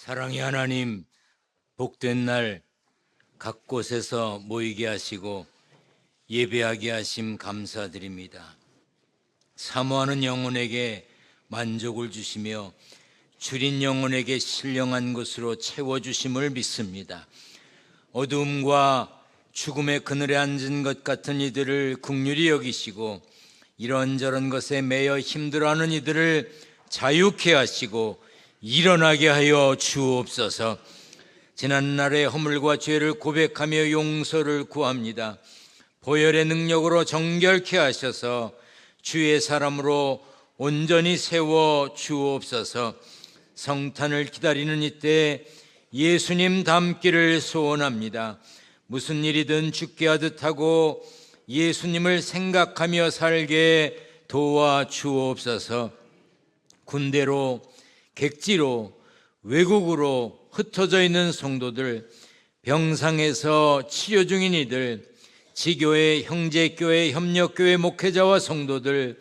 사랑의 하나님, 복된 날 각 곳에서 모이게 하시고 예배하게 하심 감사드립니다. 사모하는 영혼에게 만족을 주시며 줄인 영혼에게 신령한 것으로 채워주심을 믿습니다. 어두움과 죽음의 그늘에 앉은 것 같은 이들을 긍휼히 여기시고 이런저런 것에 매여 힘들어하는 이들을 자유케 하시고 일어나게 하여 주옵소서. 지난날의 허물과 죄를 고백하며 용서를 구합니다. 보혈의 능력으로 정결케 하셔서 주의 사람으로 온전히 세워 주옵소서. 성탄을 기다리는 이때 예수님 닮기를 소원합니다. 무슨 일이든 죽게 하듯 하고 예수님을 생각하며 살게 도와 주옵소서. 군대로, 객지로, 외국으로 흩어져 있는 성도들, 병상에서 치료 중인 이들, 지교회, 형제교회, 협력교회 목회자와 성도들,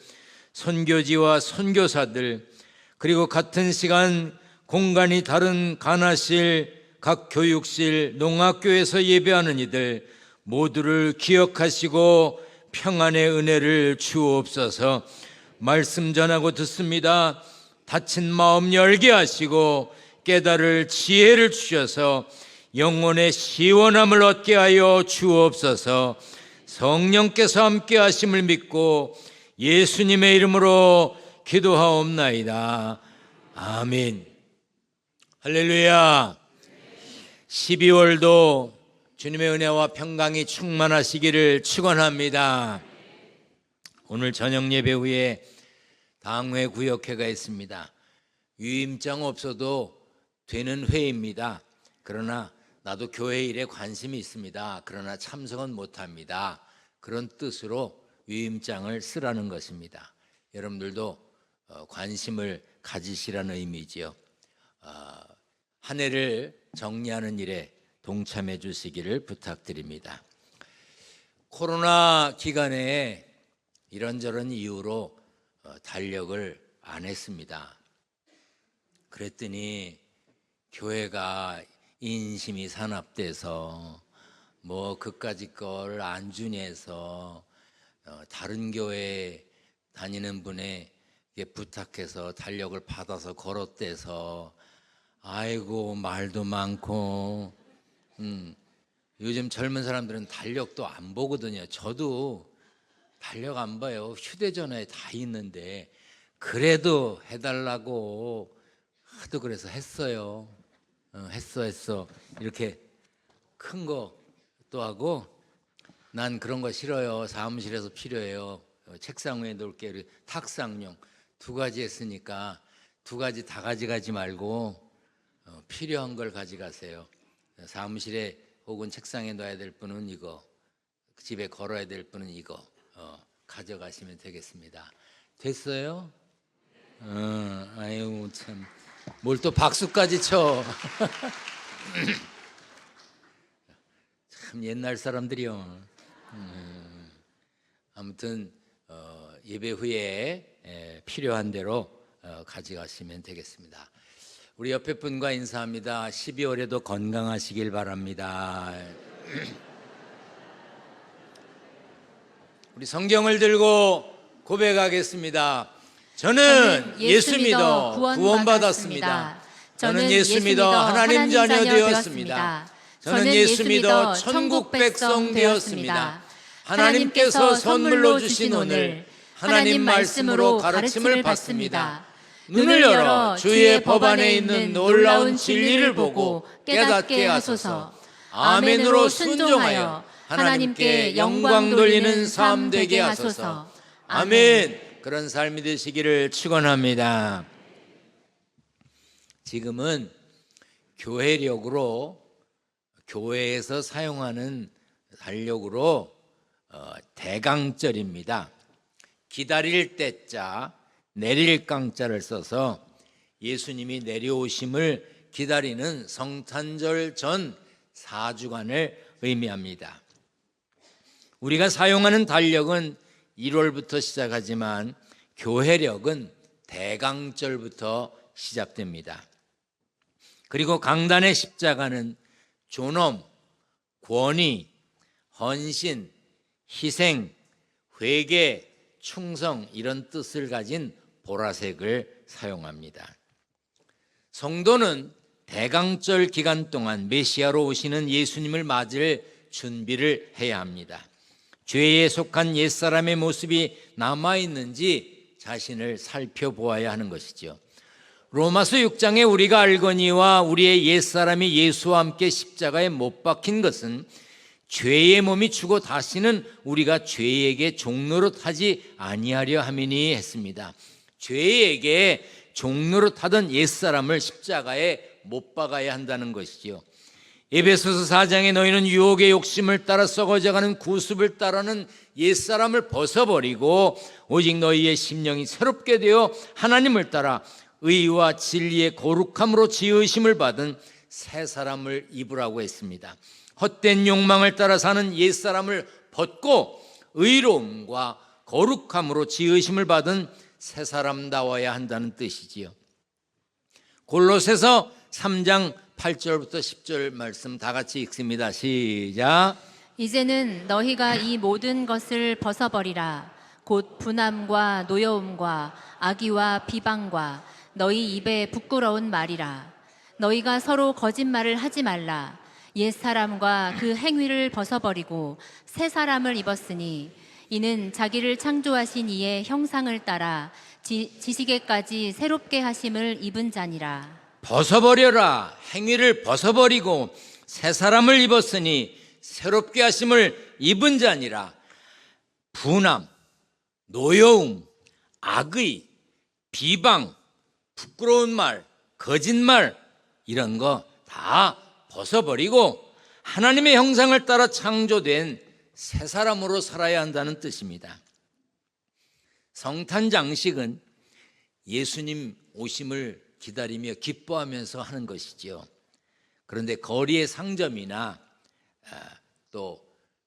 선교지와 선교사들, 그리고 같은 시간 공간이 다른 간화실, 각 교육실, 농학교에서 예배하는 이들 모두를 기억하시고 평안의 은혜를 주옵소서. 말씀 전하고 듣습니다. 다친 마음 열게 하시고 깨달을 지혜를 주셔서 영혼의 시원함을 얻게 하여 주옵소서. 성령께서 함께 하심을 믿고 예수님의 이름으로 기도하옵나이다. 아멘. 할렐루야. 12월도 주님의 은혜와 평강이 충만하시기를 축원합니다. 오늘 저녁 예배 후에 당회 구역회가 있습니다. 유임장 없어도 되는 회입니다. 그러나 나도 교회 일에 관심이 있습니다. 그러나 참석은 못합니다. 그런 뜻으로 유임장을 쓰라는 것입니다. 여러분들도 관심을 가지시라는 의미지요. 한 해를 정리하는 일에 동참해 주시기를 부탁드립니다. 코로나 기간에 이런저런 이유로 달력을 안 했습니다. 그랬더니 교회가 인심이 산압돼서 그까짓 걸 안 주니해서 다른 교회 다니는 분에 부탁해서 달력을 받아서 걸었대서 아이고 말도 많고 요즘 젊은 사람들은 달력도 안 보거든요. 저도 달력 안 봐요. 휴대전화에 다 있는데 그래도 해달라고 하도 그래서 했어요. 했어 이렇게 큰 거 또 하고 난 그런 거 싫어요. 사무실에서 필요해요. 책상 위에 놓을게. 탁상용 2가지 했으니까 2가지 다 가져가지 말고 필요한 걸 가져가세요. 사무실에 혹은 책상에 놔야 될 분은 이거, 집에 걸어야 될 분은 이거 가져가시면 되겠습니다. 됐어요? 아유 참, 뭘 또 박수까지 쳐. 참 옛날 사람들이요. 아무튼 예배 후에 필요한 대로 가져가시면 되겠습니다. 우리 옆에 분과 인사합니다. 12월에도 건강하시길 바랍니다. 우리 성경을 들고 고백하겠습니다. 저는 예수 믿어 구원받았습니다. 저는 예수 믿어 하나님 자녀 되었습니다. 저는 예수 믿어 천국 백성 되었습니다. 하나님께서 선물로 주신 오늘 하나님 말씀으로 가르침을 받습니다. 눈을 열어 주의 법 안에 있는 놀라운 진리를 보고 깨닫게 하소서. 아멘으로 순종하여 하나님께 영광 돌리는 삶 되게 하소서. 아멘. 그런 삶이 되시기를 축원합니다. 지금은 교회력으로, 교회에서 사용하는 달력으로 대강절입니다. 기다릴 때자, 내릴 강자를 써서 예수님이 내려오심을 기다리는 성탄절 전 4주간을 의미합니다. 우리가 사용하는 달력은 1월부터 시작하지만 교회력은 대강절부터 시작됩니다. 그리고 강단의 십자가는 존엄, 권위, 헌신, 희생, 회개, 충성 이런 뜻을 가진 보라색을 사용합니다. 성도는 대강절 기간 동안 메시아로 오시는 예수님을 맞을 준비를 해야 합니다. 죄에 속한 옛사람의 모습이 남아있는지 자신을 살펴보아야 하는 것이죠. 로마서 6장에 우리가 알거니와 우리의 옛사람이 예수와 함께 십자가에 못 박힌 것은 죄의 몸이 죽어 다시는 우리가 죄에게 종노릇하지 아니하려 함이니 했습니다. 죄에게 종노릇하던 옛사람을 십자가에 못 박아야 한다는 것이죠. 에베소서 4장에 너희는 유혹의 욕심을 따라 썩어져가는 구습을 따르는 옛사람을 벗어버리고 오직 너희의 심령이 새롭게 되어 하나님을 따라 의와 진리의 거룩함으로 지으심을 받은 새 사람을 입으라고 했습니다. 헛된 욕망을 따라 사는 옛사람을 벗고 의로움과 거룩함으로 지으심을 받은 새 사람다워야 한다는 뜻이지요. 골로새서 3장 8절부터 10절 말씀 다 같이 읽습니다. 시작. 이제는 너희가 이 모든 것을 벗어버리라. 곧 분함과 노여움과 악의와 비방과 너희 입에 부끄러운 말이라. 너희가 서로 거짓말을 하지 말라. 옛사람과 그 행위를 벗어버리고 새 사람을 입었으니 이는 자기를 창조하신 이의 형상을 따라 지식에까지 새롭게 하심을 입은 자니라. 벗어버려라. 행위를 벗어버리고 새 사람을 입었으니 새롭게 하심을 입은 자니라. 분함, 노여움, 악의, 비방, 부끄러운 말, 거짓말 이런 거 다 벗어버리고 하나님의 형상을 따라 창조된 새 사람으로 살아야 한다는 뜻입니다. 성탄장식은 예수님 오심을 기다리며 기뻐하면서 하는 것이죠. 그런데 거리의 상점이나 또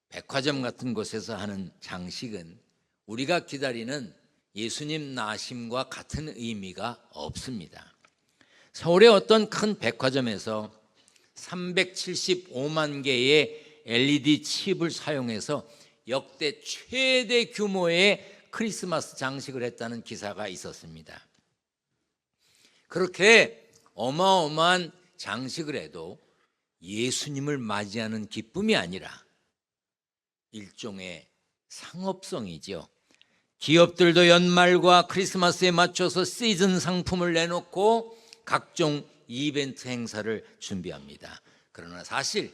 백화점 같은 곳에서 하는 장식은 우리가 기다리는 예수님 나심과 같은 의미가 없습니다. 서울의 어떤 큰 백화점에서 375만 개의 LED 칩을 사용해서 역대 최대 규모의 크리스마스 장식을 했다는 기사가 있었습니다. 그렇게 어마어마한 장식을 해도 예수님을 맞이하는 기쁨이 아니라 일종의 상업성이죠. 기업들도 연말과 크리스마스에 맞춰서 시즌 상품을 내놓고 각종 이벤트 행사를 준비합니다. 그러나 사실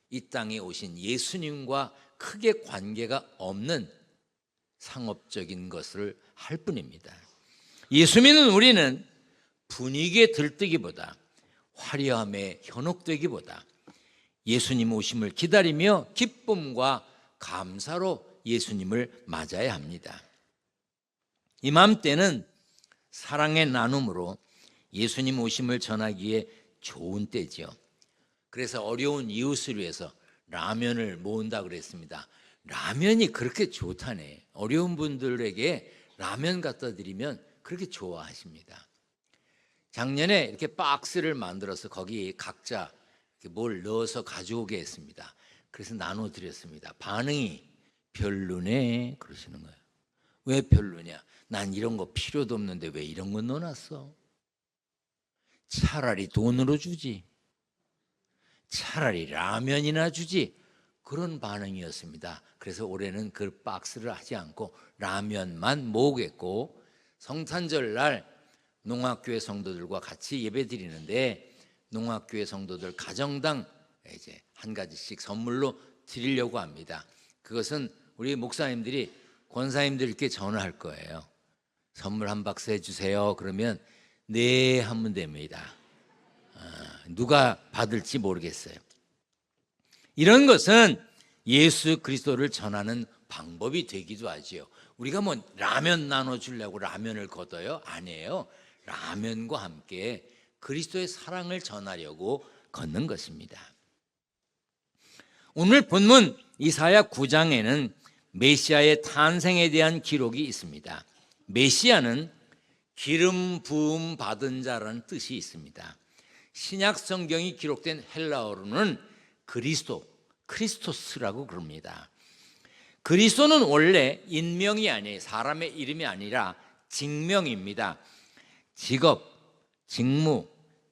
이 땅에 오신 예수님과 크게 관계가 없는 상업적인 것을 할 뿐입니다. 예수 믿는 우리는 분위기에 들뜨기보다 화려함에 현혹되기보다 예수님 오심을 기다리며 기쁨과 감사로 예수님을 맞아야 합니다. 이맘때는 사랑의 나눔으로 예수님 오심을 전하기에 좋은 때죠. 그래서 어려운 이웃을 위해서 라면을 모은다 그랬습니다. 라면이 그렇게 좋다네. 어려운 분들에게 라면 갖다 드리면 그렇게 좋아하십니다. 작년에 이렇게 박스를 만들어서 거기 각자 뭘 넣어서 가져오게 했습니다. 그래서 나눠드렸습니다. 반응이 별로네 그러시는 거예요. 왜 별로냐? 난 이런 거 필요도 없는데 왜 이런 거 넣어놨어? 차라리 돈으로 주지. 차라리 라면이나 주지. 그런 반응이었습니다. 그래서 올해는 그 박스를 하지 않고 라면만 모으겠고 성탄절 날 농학교회 성도들과 같이 예배 드리는데 농학교회 성도들 가정당 이제 한 가지씩 선물로 드리려고 합니다. 그것은 우리 목사님들이 권사님들께 전화할 거예요. 선물 한 박스 해주세요. 그러면 네 하면 됩니다. 누가 받을지 모르겠어요. 이런 것은 예수 그리스도를 전하는 방법이 되기도 하지요. 우리가 뭐 라면 나눠주려고 라면을 걷어요? 아니에요. 라면과 함께 그리스도의 사랑을 전하려고 걷는 것입니다. 오늘 본문 이사야 9장에는 메시아의 탄생에 대한 기록이 있습니다. 메시아는 기름 부음 받은 자라는 뜻이 있습니다. 신약 성경이 기록된 헬라어로는 크리스토스라고 그럽니다. 그리스도는 원래 인명이 아니에요. 사람의 이름이 아니라 직명입니다. 직업, 직무,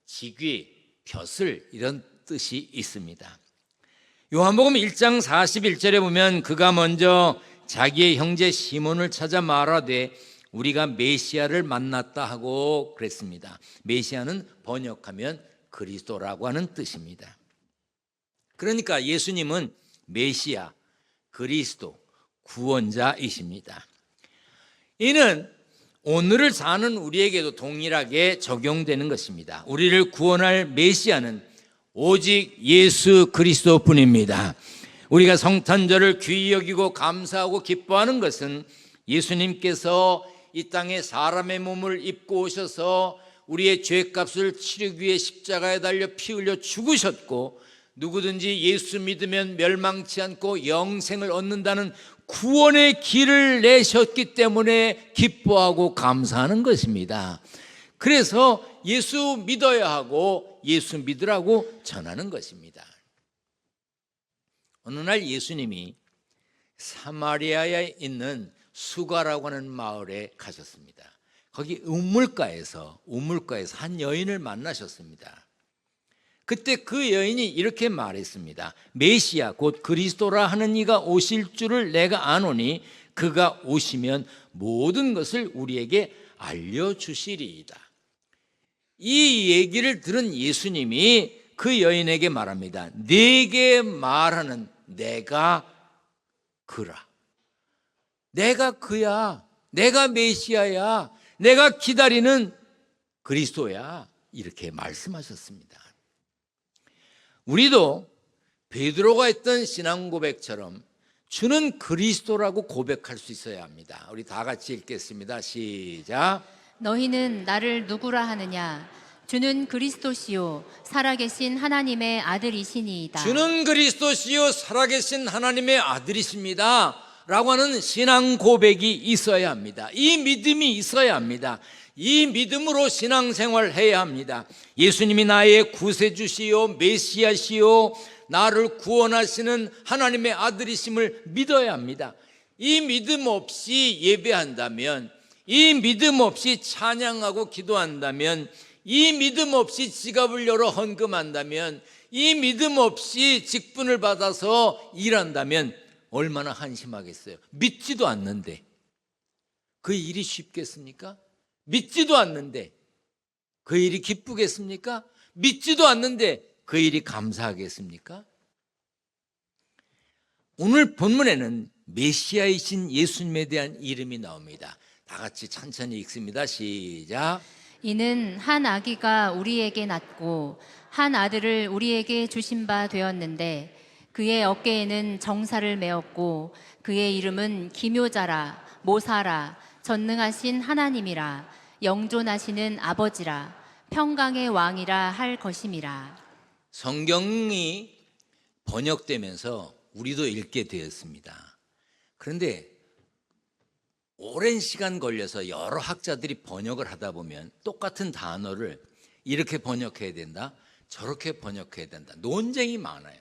직위, 벼슬 이런 뜻이 있습니다. 요한복음 1장 41절에 보면 그가 먼저 자기의 형제 시몬을 찾아 말하되 우리가 메시아를 만났다 하고 그랬습니다. 메시아는 번역하면 그리스도라고 하는 뜻입니다. 그러니까 예수님은 메시아, 그리스도, 구원자이십니다. 이는 오늘을 사는 우리에게도 동일하게 적용되는 것입니다. 우리를 구원할 메시아는 오직 예수 그리스도뿐입니다. 우리가 성탄절을 귀히 여기고 감사하고 기뻐하는 것은 예수님께서 이 땅에 사람의 몸을 입고 오셔서 우리의 죄값을 치르기 위해 십자가에 달려 피 흘려 죽으셨고 누구든지 예수 믿으면 멸망치 않고 영생을 얻는다는 구원의 길을 내셨기 때문에 기뻐하고 감사하는 것입니다. 그래서 예수 믿어야 하고 예수 믿으라고 전하는 것입니다. 어느 날 예수님이 사마리아에 있는 수가라고 하는 마을에 가셨습니다. 거기 우물가에서 한 여인을 만나셨습니다. 그때 그 여인이 이렇게 말했습니다. 메시아 곧 그리스도라 하는 이가 오실 줄을 내가 아노니 그가 오시면 모든 것을 우리에게 알려주시리이다. 이 얘기를 들은 예수님이 그 여인에게 말합니다. 네게 말하는 내가 그라. 내가 그야. 내가 메시아야. 내가 기다리는 그리스도야. 이렇게 말씀하셨습니다. 우리도 베드로가 했던 신앙 고백처럼 주는 그리스도라고 고백할 수 있어야 합니다. 우리 다 같이 읽겠습니다. 시작. 너희는 나를 누구라 하느냐? 주는 그리스도시요 살아계신 하나님의 아들이시니이다. 주는 그리스도시요 살아계신 하나님의 아들이십니다 라고 하는 신앙 고백이 있어야 합니다. 이 믿음이 있어야 합니다. 이 믿음으로 신앙생활 해야 합니다. 예수님이 나의 구세주시요 메시아시요 나를 구원하시는 하나님의 아들이심을 믿어야 합니다. 이 믿음 없이 예배한다면, 이 믿음 없이 찬양하고 기도한다면, 이 믿음 없이 지갑을 열어 헌금한다면, 이 믿음 없이 직분을 받아서 일한다면 얼마나 한심하겠어요. 믿지도 않는데 그 일이 쉽겠습니까? 믿지도 않는데 그 일이 기쁘겠습니까? 믿지도 않는데 그 일이 감사하겠습니까? 오늘 본문에는 메시아이신 예수님에 대한 이름이 나옵니다. 다 같이 천천히 읽습니다. 시작. 이는 한 아기가 우리에게 낳고 한 아들을 우리에게 주신 바 되었는데 그의 어깨에는 정사를 메었고 그의 이름은 기묘자라 모사라 전능하신 하나님이라 영존하시는 아버지라 평강의 왕이라 할 것임이라. 성경이 번역되면서 우리도 읽게 되었습니다. 그런데 오랜 시간 걸려서 여러 학자들이 번역을 하다 보면 똑같은 단어를 이렇게 번역해야 된다, 저렇게 번역해야 된다, 논쟁이 많아요.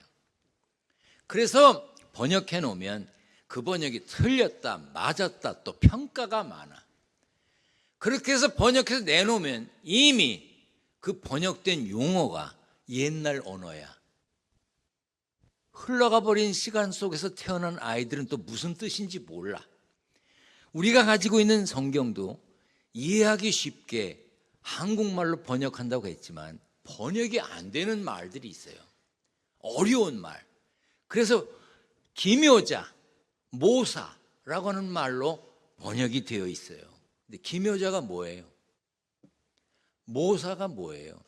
그래서 번역해 놓으면 그 번역이 틀렸다, 맞았다, 또 평가가 많아. 그렇게 해서 번역해서 내놓으면 이미 그 번역된 용어가 옛날 언어야. 흘러가 버린 시간 속에서 태어난 아이들은 또 무슨 뜻인지 몰라. 우리가 가지고 있는 성경도 이해하기 쉽게 한국말로 번역한다고 했지만 번역이 안 되는 말들이 있어요. 어려운 말. 그래서 기묘자, 모사라고 하는 말로 번역이 되어 있어요. 근데 기묘자가 뭐예요? 모사가 뭐예요?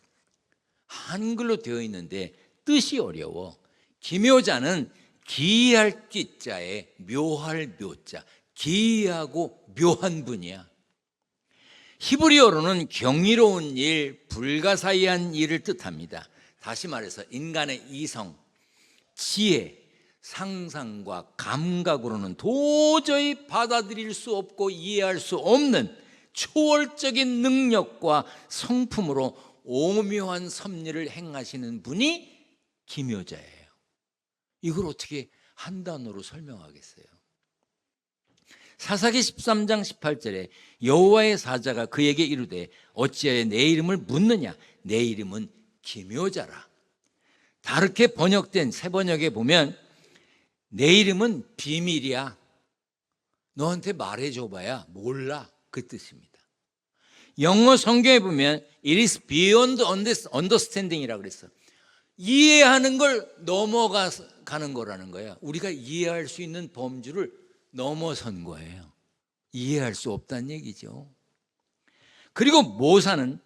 한글로 되어 있는데 뜻이 어려워. 기묘자는 기이할 기자에 묘할 묘자, 기이하고 묘한 분이야. 히브리어로는 경이로운 일, 불가사의한 일을 뜻합니다. 다시 말해서 인간의 이성, 지혜, 상상과 감각으로는 도저히 받아들일 수 없고 이해할 수 없는 초월적인 능력과 성품으로 오묘한 섭리를 행하시는 분이 기묘자예요. 이걸 어떻게 한 단어로 설명하겠어요? 사사기 13장 18절에 여호와의 사자가 그에게 이르되 어찌하여 내 이름을 묻느냐? 내 이름은 기묘자라. 다르게 번역된 새 번역에 보면 내 이름은 비밀이야. 너한테 말해줘봐야 몰라. 그 뜻입니다. 영어 성경에 보면 It is beyond understanding이라고 그랬어. 이해하는 걸 넘어가는 거라는 거야. 우리가 이해할 수 있는 범주를 넘어선 거예요. 이해할 수 없다는 얘기죠. 그리고 모사는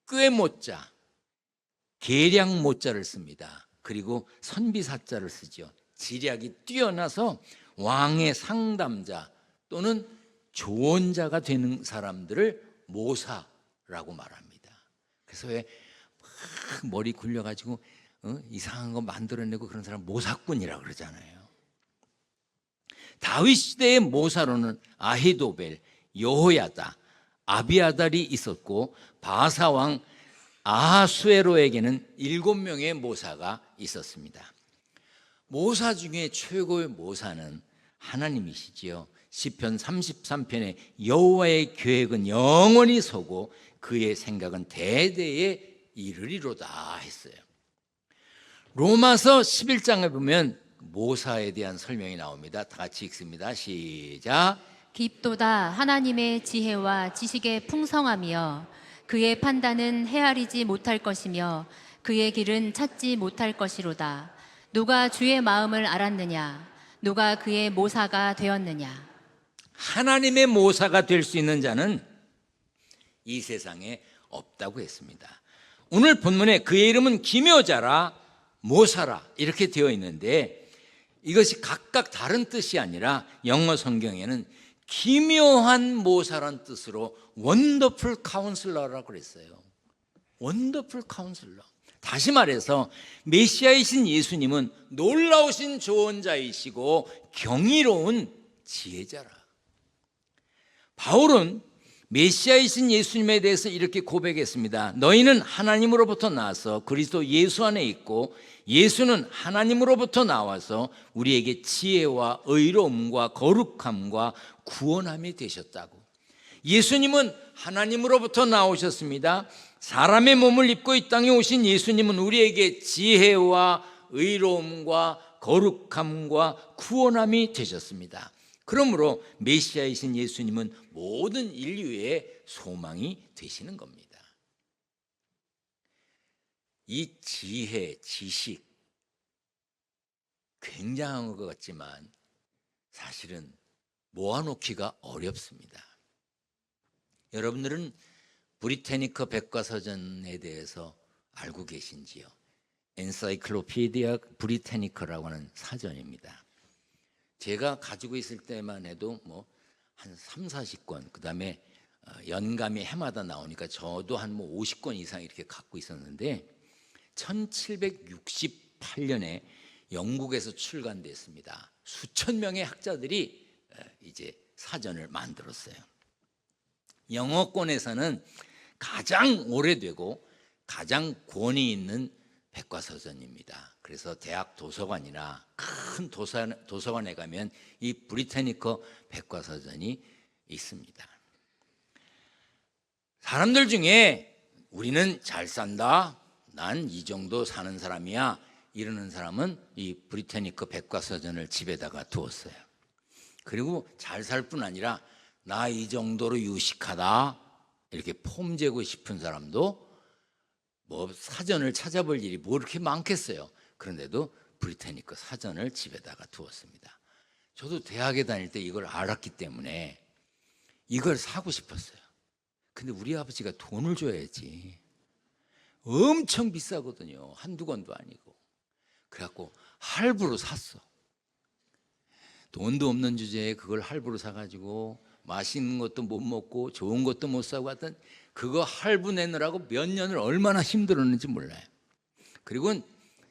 꽤 모자, 계량 모자를 씁니다. 그리고 선비사자를 쓰죠. 지략이 뛰어나서 왕의 상담자 또는 조언자가 되는 사람들을 모사라고 말합니다. 그래서 왜 막 머리 굴려가지고 이상한 거 만들어내고 그런 사람 모사꾼이라고 그러잖아요. 다윗 시대의 모사로는 아히도벨, 여호야다, 아비아달이 있었고 바사왕 아하수에로에게는 7명의 모사가 있었습니다. 모사 중에 최고의 모사는 하나님이시지요. 시편 33편에 여호와의 계획은 영원히 서고 그의 생각은 대대에 이르리로다 했어요. 로마서 11장에 보면 모사에 대한 설명이 나옵니다. 다 같이 읽습니다. 시작. 깊도다 하나님의 지혜와 지식의 풍성함이여 그의 판단은 헤아리지 못할 것이며 그의 길은 찾지 못할 것이로다. 누가 주의 마음을 알았느냐? 누가 그의 모사가 되었느냐? 하나님의 모사가 될 수 있는 자는 이 세상에 없다고 했습니다. 오늘 본문에 그의 이름은 기묘자라 모사라 이렇게 되어 있는데 이것이 각각 다른 뜻이 아니라 영어 성경에는 기묘한 모사란 뜻으로 원더풀 카운슬러라고 그랬어요. 원더풀 카운슬러. 다시 말해서 메시아이신 예수님은 놀라우신 조언자이시고 경이로운 지혜자라. 바울은 메시아이신 예수님에 대해서 이렇게 고백했습니다. 너희는 하나님으로부터 나와서 그리스도 예수 안에 있고 예수는 하나님으로부터 나와서 우리에게 지혜와 의로움과 거룩함과 구원함이 되셨다고. 예수님은 하나님으로부터 나오셨습니다. 사람의 몸을 입고 이 땅에 오신 예수님은 우리에게 지혜와 의로움과 거룩함과 구원함이 되셨습니다. 그러므로 메시아이신 예수님은 모든 인류의 소망이 되시는 겁니다. 이 지혜, 지식 굉장한 것 같지만 사실은 모아놓기가 어렵습니다. 여러분들은 브리테니커 백과사전에 대해서 알고 계신지요? 엔사이클로피디아 브리테니커라고 하는 사전입니다. 제가 가지고 있을 때만 해도 한 3, 40권, 그 다음에 연감이 해마다 나오니까 저도 한 50권 이상 이렇게 갖고 있었는데 1768년에 영국에서 출간됐습니다. 수천 명의 학자들이 이제 사전을 만들었어요. 영어권에서는 가장 오래되고 가장 권위 있는 백과사전입니다. 그래서 대학 도서관이나 큰 도서관에 가면 이 브리테니커 백과사전이 있습니다. 사람들 중에 우리는 잘 산다, 난 이 정도 사는 사람이야 이러는 사람은 이 브리테니커 백과사전을 집에다가 두었어요. 그리고 잘 살 뿐 아니라 나 이 정도로 유식하다 이렇게 폼재고 싶은 사람도 사전을 찾아볼 일이 이렇게 많겠어요. 그런데도 브리테니커 사전을 집에다가 두었습니다. 저도 대학에 다닐 때 이걸 알았기 때문에 이걸 사고 싶었어요. 근데 우리 아버지가 돈을 줘야지. 엄청 비싸거든요. 한두 권도 아니고. 그래갖고 할부로 샀어. 돈도 없는 주제에 그걸 할부로 사가지고 맛있는 것도 못 먹고 좋은 것도 못 사고 하여튼 그거 할부 내느라고 몇 년을 얼마나 힘들었는지 몰라요. 그리고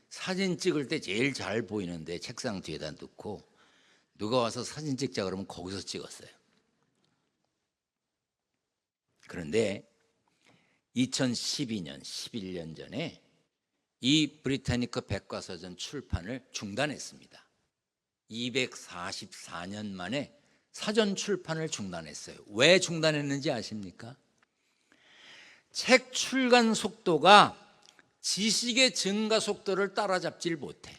사진 찍을 때 제일 잘 보이는데 책상 뒤에다 놓고 누가 와서 사진 찍자 그러면 거기서 찍었어요. 그런데 2012년, 11년 전에 이 브리타니커 백과사전 출판을 중단했습니다. 244년 만에 사전 출판을 중단했어요. 왜 중단했는지 아십니까? 책 출간 속도가 지식의 증가 속도를 따라잡질 못해.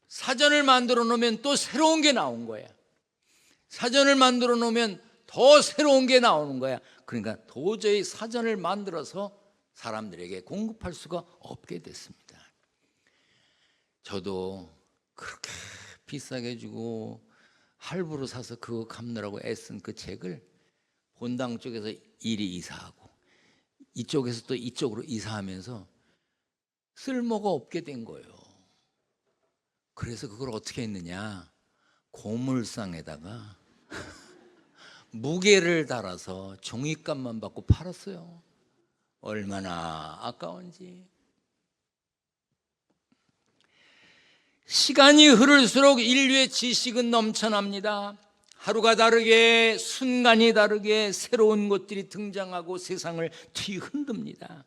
사전을 만들어 놓으면 또 새로운 게 나온 거야. 사전을 만들어 놓으면 더 새로운 게 나오는 거야. 그러니까 도저히 사전을 만들어서 사람들에게 공급할 수가 없게 됐습니다. 저도 그렇게 비싸게 주고 할부로 사서 그거 갚느라고 애쓴 그 책을 본당 쪽에서 이리 이사하고 이쪽에서 또 이쪽으로 이사하면서 쓸모가 없게 된 거예요. 그래서 그걸 어떻게 했느냐, 고물상에다가 무게를 달아서 종이값만 받고 팔았어요. 얼마나 아까운지. 시간이 흐를수록 인류의 지식은 넘쳐납니다. 하루가 다르게, 순간이 다르게 새로운 것들이 등장하고 세상을 뒤흔듭니다.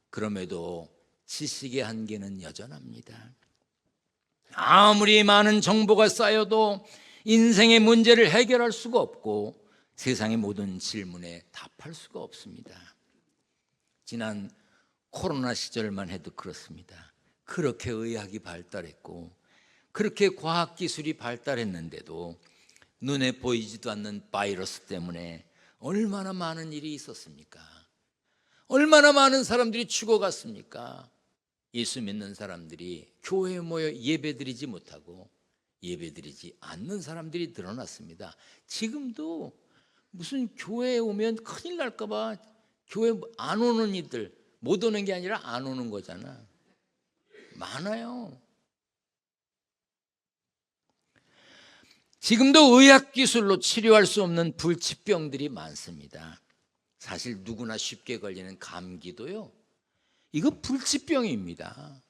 그럼에도 지식의 한계는 여전합니다. 아무리 많은 정보가 쌓여도 인생의 문제를 해결할 수가 없고 세상의 모든 질문에 답할 수가 없습니다. 지난 코로나 시절만 해도 그렇습니다. 그렇게 의학이 발달했고 그렇게 과학기술이 발달했는데도 눈에 보이지도 않는 바이러스 때문에 얼마나 많은 일이 있었습니까? 얼마나 많은 사람들이 죽어갔습니까? 예수 믿는 사람들이 교회에 모여 예배드리지 못하고 예배드리지 않는 사람들이 늘어났습니다. 지금도 무슨 교회에 오면 큰일 날까 봐 교회 안 오는 이들, 못 오는 게 아니라 안 오는 거잖아. 많아요. 지금도 의학기술로 치료할 수 없는 불치병들이 많습니다. 사실 누구나 쉽게 걸리는 감기도요, 이거 불치병입니다.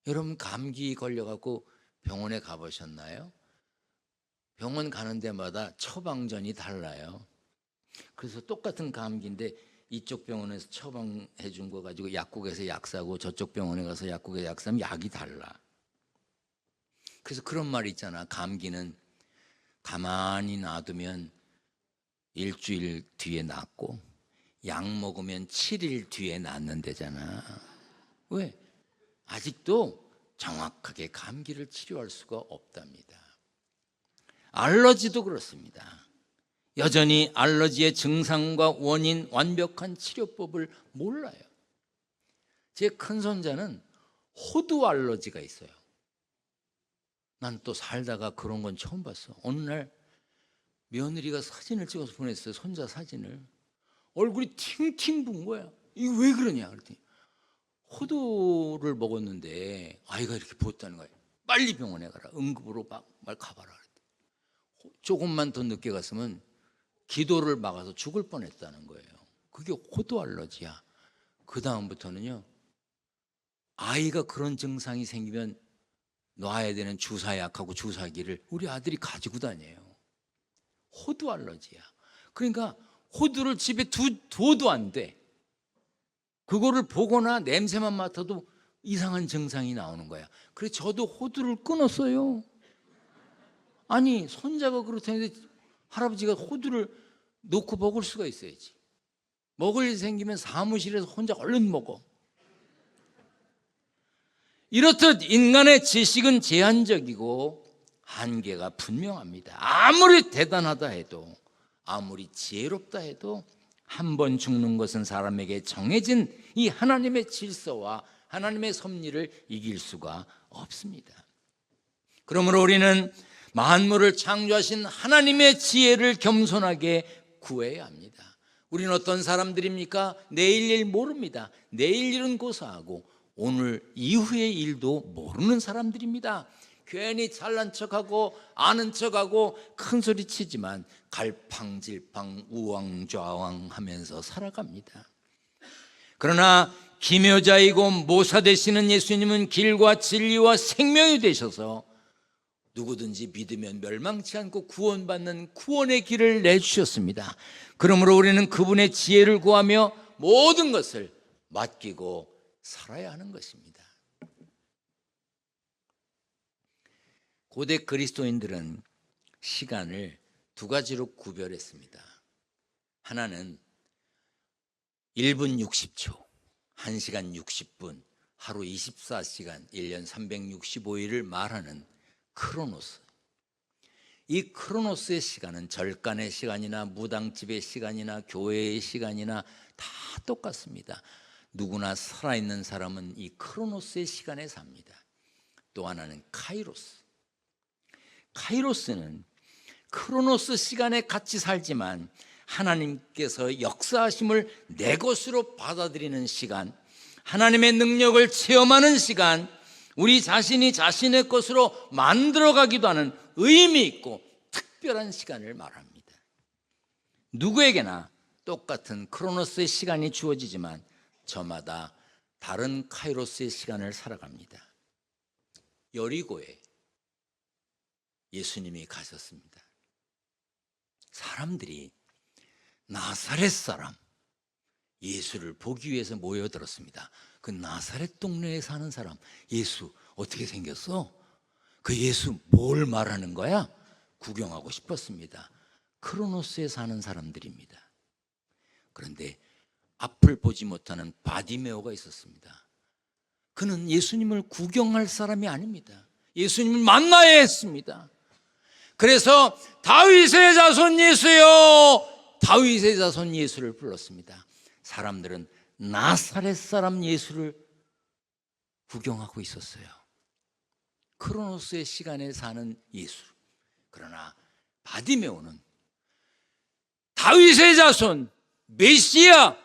여러분 감기 걸려갖고 병원에 가보셨나요? 병원 가는 데마다 처방전이 달라요. 그래서 똑같은 감기인데 이쪽 병원에서 처방해 준 거 가지고 약국에서 약 사고 저쪽 병원에 가서 약국에서 약 사면 약이 달라. 그래서 그런 말이 있잖아. 감기는 가만히 놔두면 일주일 뒤에 낫고 약 먹으면 7일 뒤에 낫는다잖아. 왜? 아직도 정확하게 감기를 치료할 수가 없답니다. 알러지도 그렇습니다. 여전히 알러지의 증상과 원인, 완벽한 치료법을 몰라요. 제 큰손자는 호두 알러지가 있어요. 난 또 살다가 그런 건 처음 봤어. 어느 날 며느리가 사진을 찍어서 보냈어요. 손자 사진을. 얼굴이 팅팅 분 거야. 이게 왜 그러냐 그랬더니 호두를 먹었는데 아이가 이렇게 부었다는 거예요. 빨리 병원에 가라. 응급으로 말 가봐라. 조금만 더 늦게 갔으면 기도를 막아서 죽을 뻔했다는 거예요. 그게 호두 알러지야. 그 다음부터는요, 아이가 그런 증상이 생기면 놔야 되는 주사약하고 주사기를 우리 아들이 가지고 다녀요. 호두 알러지야. 그러니까 호두를 집에 둬도 안 돼. 그거를 보거나 냄새만 맡아도 이상한 증상이 나오는 거야. 그래서 저도 호두를 끊었어요. 아니 손자가 그렇다는데 할아버지가 호두를 놓고 먹을 수가 있어야지. 먹을 일 생기면 사무실에서 혼자 얼른 먹어. 이렇듯 인간의 지식은 제한적이고 한계가 분명합니다. 아무리 대단하다 해도, 아무리 지혜롭다 해도 한 번 죽는 것은 사람에게 정해진 이 하나님의 질서와 하나님의 섭리를 이길 수가 없습니다. 그러므로 우리는 만물을 창조하신 하나님의 지혜를 겸손하게 구해야 합니다. 우리는 어떤 사람들입니까? 내일 일 모릅니다. 내일 일은 고사하고 오늘 이후의 일도 모르는 사람들입니다. 괜히 잘난 척하고 아는 척하고 큰소리 치지만 갈팡질팡 우왕좌왕하면서 살아갑니다. 그러나 기묘자이고 모사 되시는 예수님은 길과 진리와 생명이 되셔서 누구든지 믿으면 멸망치 않고 구원받는 구원의 길을 내주셨습니다. 그러므로 우리는 그분의 지혜를 구하며 모든 것을 맡기고 살아야 하는 것입니다. 고대 그리스도인들은 시간을 두 가지로 구별했습니다. 하나는 1분 60초, 1시간 60분, 하루 24시간, 1년 365일을 말하는 크로노스. 이 크로노스의 시간은 절간의 시간이나 무당집의 시간이나 교회의 시간이나 다 똑같습니다. 누구나 살아있는 사람은 이 크로노스의 시간에 삽니다. 또 하나는 카이로스. 카이로스는 크로노스 시간에 같이 살지만 하나님께서 역사하심을 내 것으로 받아들이는 시간, 하나님의 능력을 체험하는 시간, 우리 자신이 자신의 것으로 만들어가기도 하는 의미 있고 특별한 시간을 말합니다. 누구에게나 똑같은 크로노스의 시간이 주어지지만 저마다 다른 카이로스의 시간을 살아갑니다. 여리고에 예수님이 가셨습니다. 사람들이 나사렛 사람 예수를 보기 위해서 모여들었습니다. 그 나사렛 동네에 사는 사람, 예수 어떻게 생겼어? 그 예수 뭘 말하는 거야? 구경하고 싶었습니다. 크로노스에 사는 사람들입니다. 그런데 앞을 보지 못하는 바디메오가 있었습니다. 그는 예수님을 구경할 사람이 아닙니다. 예수님을 만나야 했습니다. 그래서 다윗의 자손 예수여, 다윗의 자손 예수를 불렀습니다. 사람들은 나사렛 사람 예수를 구경하고 있었어요. 크로노스의 시간에 사는 예수. 그러나 바디메오는 다윗의 자손, 메시아,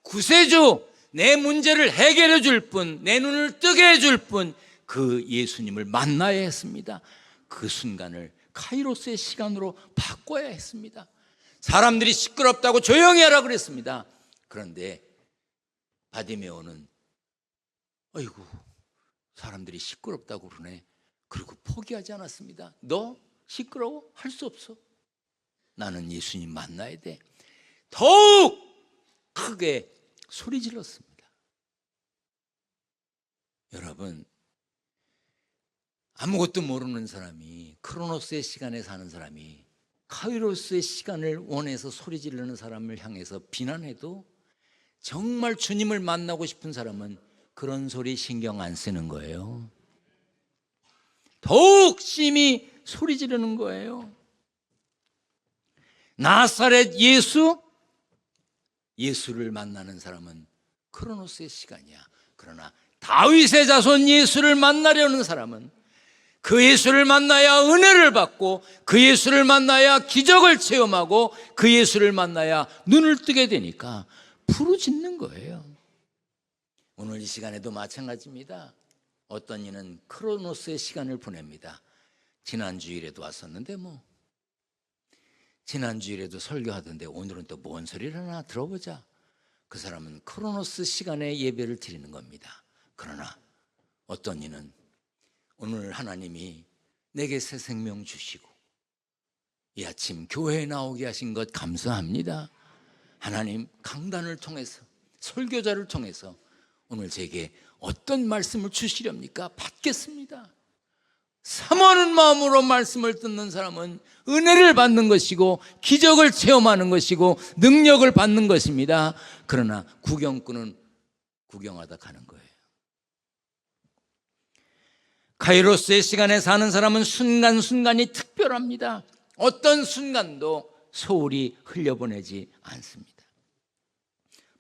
구세주, 내 문제를 해결해 줄 분, 내 눈을 뜨게 해줄 분, 그 예수님을 만나야 했습니다. 그 순간을 카이로스의 시간으로 바꿔야 했습니다. 사람들이 시끄럽다고 조용히 하라 그랬습니다. 그런데 바디메오는 아이고 사람들이 시끄럽다고 그러네. 그리고 포기하지 않았습니다. 너 시끄러워? 할 수 없어. 나는 예수님 만나야 돼. 더욱 크게 소리 질렀습니다. 여러분, 아무것도 모르는 사람이, 크로노스의 시간에 사는 사람이 카이로스의 시간을 원해서 소리 지르는 사람을 향해서 비난해도 정말 주님을 만나고 싶은 사람은 그런 소리 신경 안 쓰는 거예요. 더욱 심히 소리 지르는 거예요. 나사렛 예수를 만나는 사람은 크로노스의 시간이야. 그러나 다윗의 자손 예수를 만나려는 사람은 그 예수를 만나야 은혜를 받고 그 예수를 만나야 기적을 체험하고 그 예수를 만나야 눈을 뜨게 되니까 부르짖는 거예요. 오늘 이 시간에도 마찬가지입니다. 어떤 이는 크로노스의 시간을 보냅니다. 지난 주일에도 왔었는데 지난 주일에도 설교하던데 오늘은 또 뭔 소리를 하나 들어보자. 그 사람은 크로노스 시간에 예배를 드리는 겁니다. 그러나 어떤 이는 오늘 하나님이 내게 새 생명 주시고 이 아침 교회에 나오게 하신 것 감사합니다. 하나님 강단을 통해서 설교자를 통해서 오늘 제게 어떤 말씀을 주시렵니까? 받겠습니다. 사모하는 마음으로 말씀을 듣는 사람은 은혜를 받는 것이고 기적을 체험하는 것이고 능력을 받는 것입니다. 그러나 구경꾼은 구경하다 가는 거예요. 카이로스의 시간에 사는 사람은 순간순간이 특별합니다. 어떤 순간도 소홀히 흘려보내지 않습니다.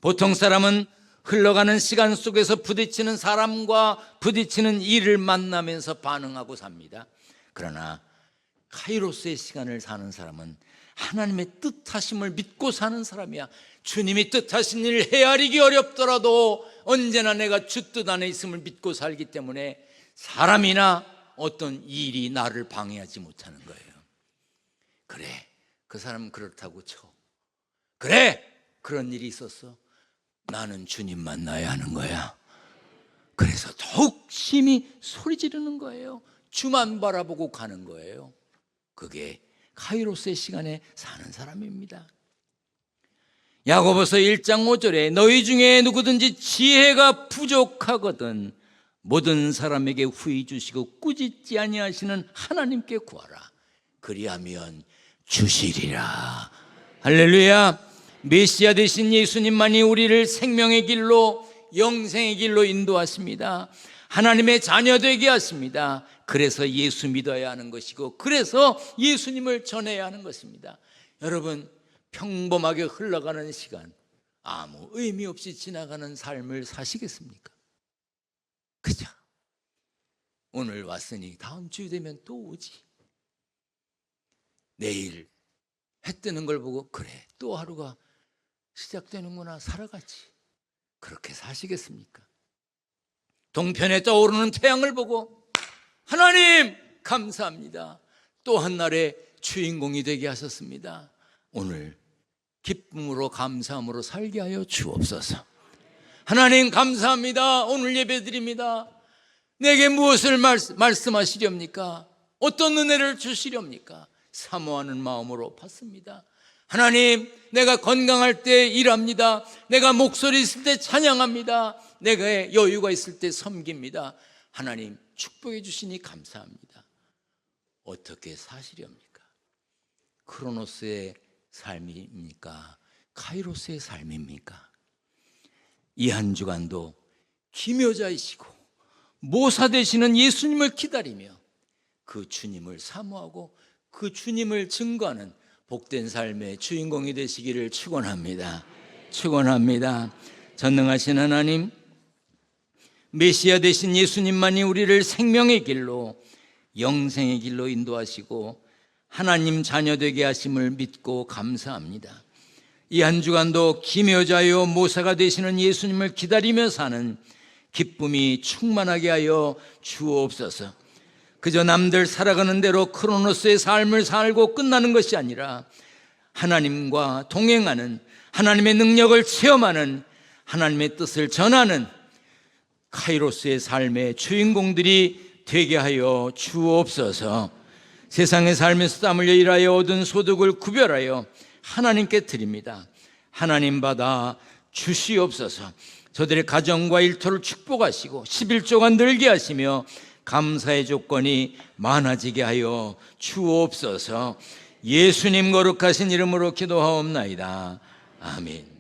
보통 사람은 흘러가는 시간 속에서 부딪히는 사람과 부딪히는 일을 만나면서 반응하고 삽니다. 그러나 카이로스의 시간을 사는 사람은 하나님의 뜻하심을 믿고 사는 사람이야. 주님이 뜻하신 일을 헤아리기 어렵더라도 언제나 내가 주 뜻 안에 있음을 믿고 살기 때문에 사람이나 어떤 일이 나를 방해하지 못하는 거예요. 그래, 그 사람은 그렇다고 쳐. 그래, 그런 일이 있었어. 나는 주님 만나야 하는 거야. 그래서 더욱 심히 소리 지르는 거예요. 주만 바라보고 가는 거예요. 그게 카이로스의 시간에 사는 사람입니다. 야고보서 1장 5절에 너희 중에 누구든지 지혜가 부족하거든 모든 사람에게 후히 주시고 꾸짖지 아니하시는 하나님께 구하라. 그리하면 주시리라. 할렐루야. 메시아 되신 예수님만이 우리를 생명의 길로, 영생의 길로 인도하십니다. 하나님의 자녀 되게 하십니다. 그래서 예수 믿어야 하는 것이고, 그래서 예수님을 전해야 하는 것입니다. 여러분, 평범하게 흘러가는 시간, 아무 의미 없이 지나가는 삶을 사시겠습니까? 그죠? 오늘 왔으니 다음 주 되면 또 오지. 내일 해 뜨는 걸 보고 그래, 또 하루가 시작되는구나, 살아가지. 그렇게 사시겠습니까? 동편에 떠오르는 태양을 보고 하나님 감사합니다, 또 한 날의 주인공이 되게 하셨습니다. 오늘 기쁨으로 감사함으로 살게 하여 주옵소서. 하나님 감사합니다. 오늘 예배드립니다. 내게 무엇을 말씀하시렵니까? 어떤 은혜를 주시렵니까? 사모하는 마음으로 받습니다. 하나님, 내가 건강할 때 일합니다. 내가 목소리 있을 때 찬양합니다. 내가 여유가 있을 때 섬깁니다. 하나님 축복해 주시니 감사합니다. 어떻게 사시렵니까? 크로노스의 삶입니까? 카이로스의 삶입니까? 이 한 주간도 기묘자이시고 모사 되시는 예수님을 기다리며 그 주님을 사모하고 그 주님을 증거하는 복된 삶의 주인공이 되시기를 축원합니다. 축원합니다. 전능하신 하나님, 메시아 되신 예수님만이 우리를 생명의 길로, 영생의 길로 인도하시고 하나님 자녀 되게 하심을 믿고 감사합니다. 이 한 주간도 기묘자요 모사가 되시는 예수님을 기다리며 사는 기쁨이 충만하게 하여 주옵소서. 그저 남들 살아가는 대로 크로노스의 삶을 살고 끝나는 것이 아니라 하나님과 동행하는, 하나님의 능력을 체험하는, 하나님의 뜻을 전하는 카이로스의 삶의 주인공들이 되게 하여 주옵소서. 세상의 삶에서 땀 흘려 일하여 얻은 소득을 구별하여 하나님께 드립니다. 하나님 받아 주시옵소서. 저들의 가정과 일터를 축복하시고 11조가 늘게 하시며 감사의 조건이 많아지게 하여 주옵소서. 예수님 거룩하신 이름으로 기도하옵나이다. 아멘.